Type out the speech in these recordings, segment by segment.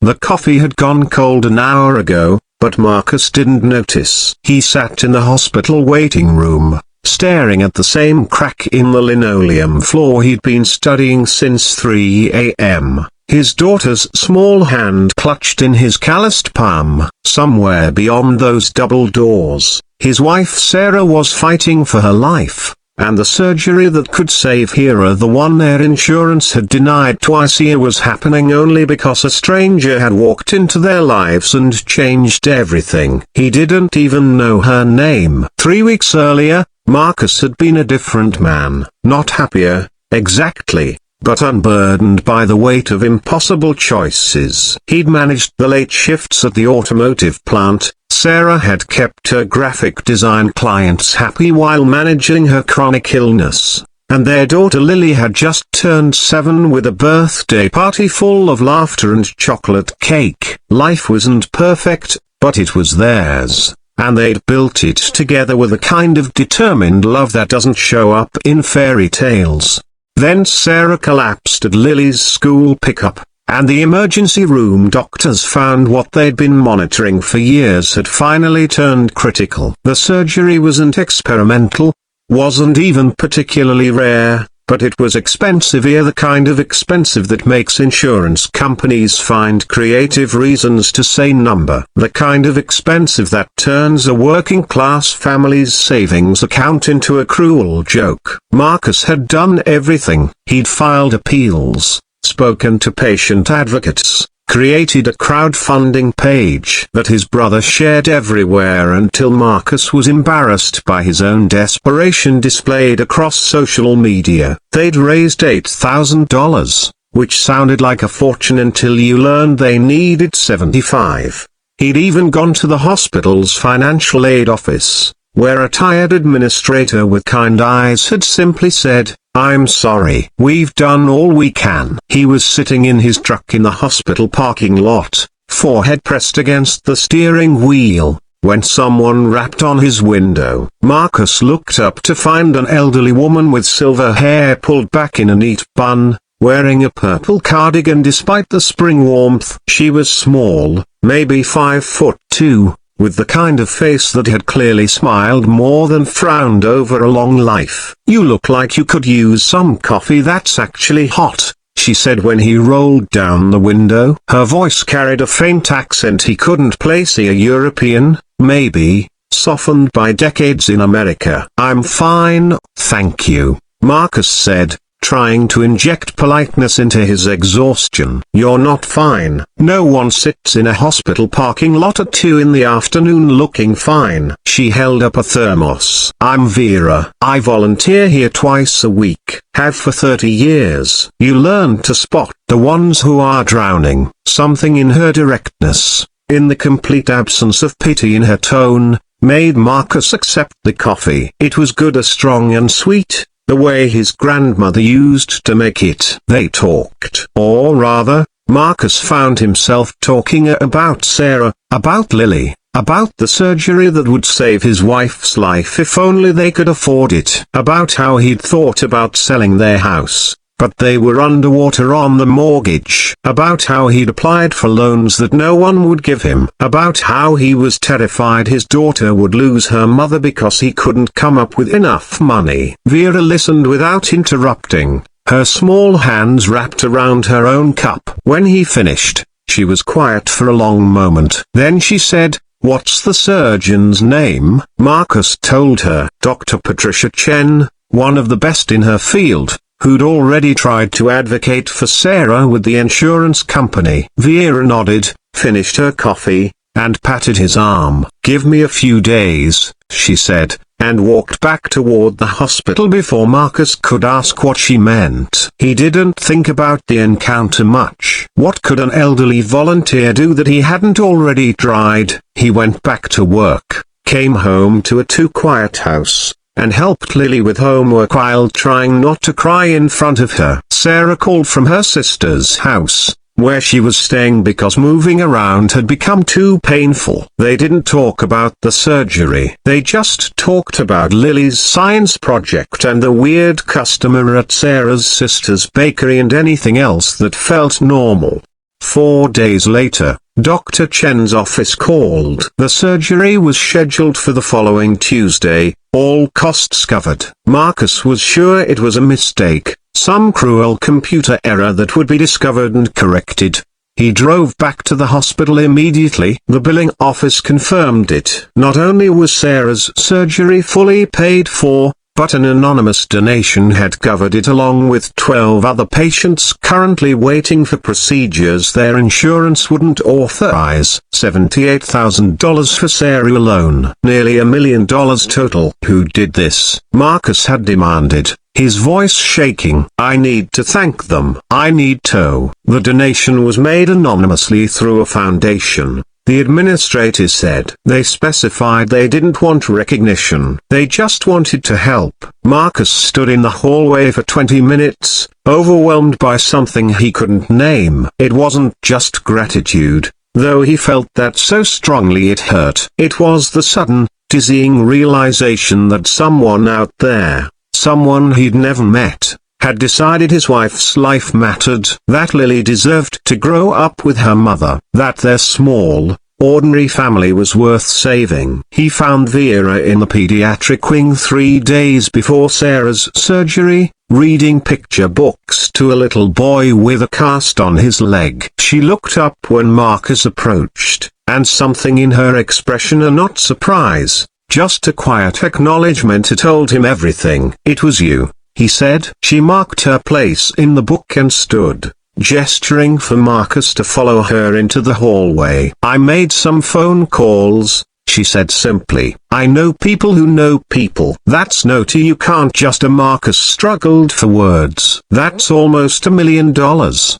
The coffee had gone cold an hour ago, but Marcus didn't notice. He sat in the hospital waiting room, staring at the same crack in the linoleum floor he'd been studying since 3 a.m. His daughter's small hand clutched in his calloused palm. Somewhere beyond those double doors, his wife Sarah was fighting for her life, and the surgery that could save her, the one their insurance had denied twice, was happening only because a stranger had walked into their lives and changed everything. He didn't even know her name. 3 weeks earlier, Marcus had been a different man. Not happier, exactly, but unburdened by the weight of impossible choices. He'd managed the late shifts at the automotive plant. Sarah had kept her graphic design clients happy while managing her chronic illness, and their daughter Lily had just turned 7 with a birthday party full of laughter and chocolate cake. Life wasn't perfect, but it was theirs, and they'd built it together with a kind of determined love that doesn't show up in fairy tales. Then Sarah collapsed at Lily's school pickup, and the emergency room doctors found what they'd been monitoring for years had finally turned critical. The surgery wasn't experimental, wasn't even particularly rare, but it was expensive, the kind of expensive that makes insurance companies find creative reasons to say number. The kind of expensive that turns a working-class family's savings account into a cruel joke. Marcus had done everything. He'd filed appeals, spoken to patient advocates, created a crowdfunding page that his brother shared everywhere until Marcus was embarrassed by his own desperation displayed across social media. They'd raised $8,000, which sounded like a fortune until you learned they needed $75,000. He'd even gone to the hospital's financial aid office, where a tired administrator with kind eyes had simply said, "I'm sorry, we've done all we can." He was sitting in his truck in the hospital parking lot, forehead pressed against the steering wheel, when someone rapped on his window. Marcus looked up to find an elderly woman with silver hair pulled back in a neat bun, wearing a purple cardigan despite the spring warmth. She was small, maybe 5'2", with the kind of face that had clearly smiled more than frowned over a long life. "You look like you could use some coffee that's actually hot," she said when he rolled down the window. Her voice carried a faint accent he couldn't place, a European, maybe, softened by decades in America. "I'm fine, thank you," Marcus said, trying to inject politeness into his exhaustion. "You're not fine. No one sits in a hospital parking lot at 2 in the afternoon looking fine." She held up a thermos. "I'm Vera. I volunteer here twice a week. Have for 30 years. You learn to spot the ones who are drowning." Something in her directness, in the complete absence of pity in her tone, made Marcus accept the coffee. It was good, strong and sweet, the way his grandmother used to make it. They talked. Or rather, Marcus found himself talking about Sarah, about Lily, about the surgery that would save his wife's life if only they could afford it, about how he'd thought about selling their house, but they were underwater on the mortgage, about how he'd applied for loans that no one would give him, about how he was terrified his daughter would lose her mother because he couldn't come up with enough money. Vera listened without interrupting, her small hands wrapped around her own cup. When he finished, she was quiet for a long moment. Then she said, "What's the surgeon's name?" Marcus told her. Dr. Patricia Chen, one of the best in her field, who'd already tried to advocate for Sarah with the insurance company. Vera nodded, finished her coffee, and patted his arm. "Give me a few days," she said, and walked back toward the hospital before Marcus could ask what she meant. He didn't think about the encounter much. What could an elderly volunteer do that he hadn't already tried? He went back to work, came home to a too-quiet house, and helped Lily with homework while trying not to cry in front of her. Sarah called from her sister's house, where she was staying because moving around had become too painful. They didn't talk about the surgery. They just talked about Lily's science project and the weird customer at Sarah's sister's bakery and anything else that felt normal. 4 days later, Dr. Chen's office called. The surgery was scheduled for the following Tuesday, all costs covered. Marcus was sure it was a mistake, some cruel computer error that would be discovered and corrected. He drove back to the hospital immediately. The billing office confirmed it. Not only was Sarah's surgery fully paid for, but an anonymous donation had covered it along with 12 other patients currently waiting for procedures their insurance wouldn't authorize. $78,000 for Sarah alone. Nearly $1 million total. Who did this? Marcus had demanded, his voice shaking. I need to thank them. I need to. The donation was made anonymously through a foundation. The administrator said. They specified they didn't want recognition. They just wanted to help. Marcus stood in the hallway for 20 minutes, overwhelmed by something he couldn't name. It wasn't just gratitude, though he felt that so strongly it hurt. It was the sudden, dizzying realization that someone out there, someone he'd never met, had decided his wife's life mattered, that Lily deserved to grow up with her mother, that their small, ordinary family was worth saving. He found Vera in the pediatric wing 3 days before Sarah's surgery, reading picture books to a little boy with a cast on his leg. She looked up when Marcus approached, and something in her expression, a not surprise, just a quiet acknowledgement, told him everything. It was you, he said. She marked her place in the book and stood, gesturing for Marcus to follow her into the hallway. I made some phone calls, she said simply. I know people who know people. That's no to you can't just. Marcus struggled for words. That's almost $1 million.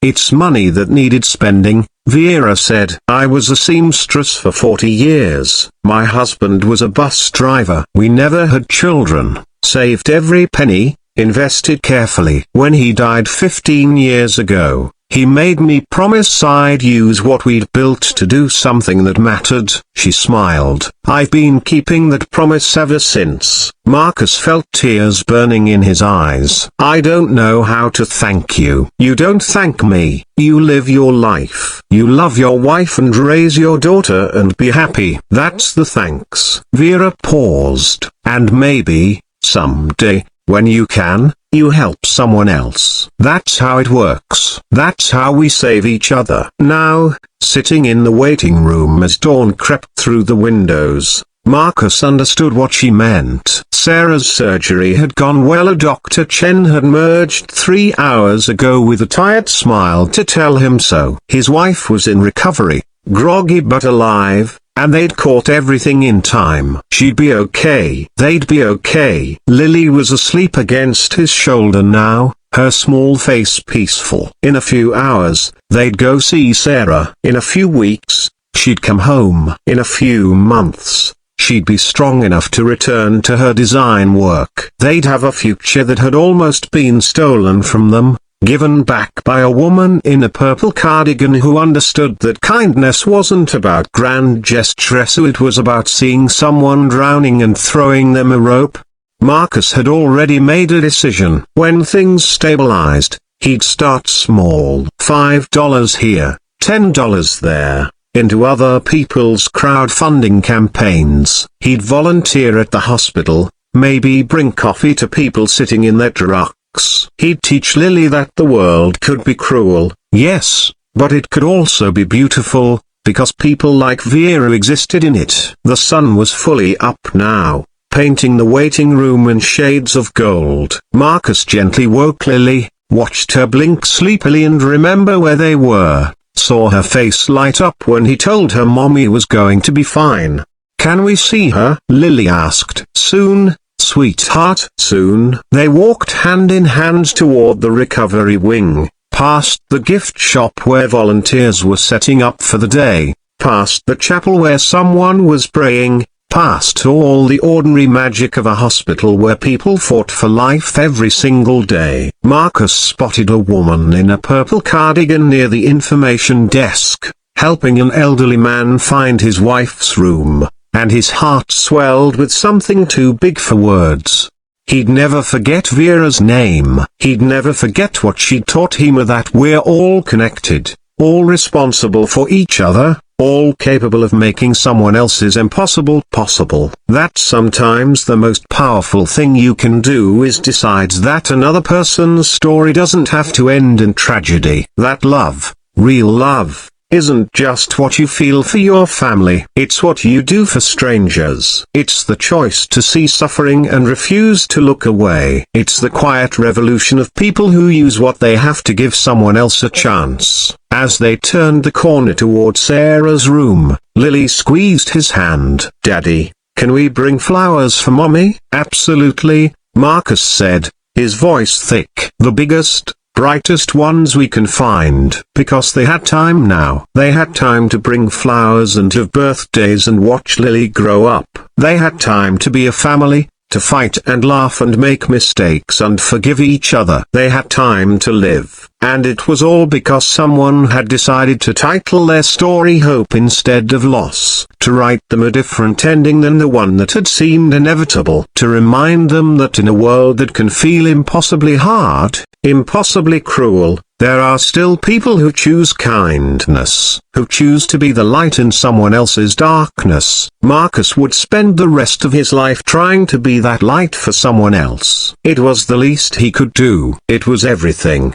It's money that needed spending, Vera said. I was a seamstress for 40 years. My husband was a bus driver. We never had children. Saved every penny, invested carefully. When he died 15 years ago, he made me promise I'd use what we'd built to do something that mattered. She smiled. I've been keeping that promise ever since. Marcus felt tears burning in his eyes. I don't know how to thank you. You don't thank me. You live your life. You love your wife and raise your daughter and be happy. That's the thanks. Vera paused. And maybe, someday, when you can, you help someone else. That's how it works. That's how we save each other. Now, sitting in the waiting room as dawn crept through the windows, Marcus understood what she meant. Sarah's surgery had gone well. Dr. Chen had merged 3 hours ago with a tired smile to tell him so. His wife was in recovery, groggy but alive, and they'd caught everything in time. She'd be okay. They'd be okay. Lily was asleep against his shoulder now, her small face peaceful. In a few hours, they'd go see Sarah. In a few weeks, she'd come home. In a few months, she'd be strong enough to return to her design work. They'd have a future that had almost been stolen from them, given back by a woman in a purple cardigan who understood that kindness wasn't about grand gestures, it was about seeing someone drowning and throwing them a rope. Marcus had already made a decision. When things stabilized, he'd start small. $5 here, $10 there, into other people's crowdfunding campaigns. He'd volunteer at the hospital, maybe bring coffee to people sitting in their trucks. He'd teach Lily that the world could be cruel, yes, but it could also be beautiful, because people like Vera existed in it. The sun was fully up now, painting the waiting room in shades of gold. Marcus gently woke Lily, watched her blink sleepily and remember where they were, saw her face light up when he told her Mommy was going to be fine. Can we see her? Lily asked. Soon, sweetheart. Soon. They walked hand in hand toward the recovery wing, past the gift shop where volunteers were setting up for the day, past the chapel where someone was praying, past all the ordinary magic of a hospital where people fought for life every single day. Marcus spotted a woman in a purple cardigan near the information desk, helping an elderly man find his wife's room, and his heart swelled with something too big for words. He'd never forget Vera's name. He'd never forget what she taught him, that we're all connected, all responsible for each other, all capable of making someone else's impossible possible. That sometimes the most powerful thing you can do is decide that another person's story doesn't have to end in tragedy. That love, real love, isn't just what you feel for your family. It's what you do for strangers. It's the choice to see suffering and refuse to look away. It's the quiet revolution of people who use what they have to give someone else a chance. As they turned the corner toward Sarah's room, Lily squeezed his hand. "Daddy, can we bring flowers for Mommy?" "Absolutely," Marcus said, his voice thick. "The biggest, brightest ones we can find." Because they had time now. They had time to bring flowers and have birthdays and watch Lily grow up. They had time to be a family, to fight and laugh and make mistakes and forgive each other. They had time to live. And it was all because someone had decided to title their story Hope instead of Loss. To write them a different ending than the one that had seemed inevitable. To remind them that in a world that can feel impossibly hard, impossibly cruel, there are still people who choose kindness, who choose to be the light in someone else's darkness. Marcus would spend the rest of his life trying to be that light for someone else. It was the least he could do. It was everything.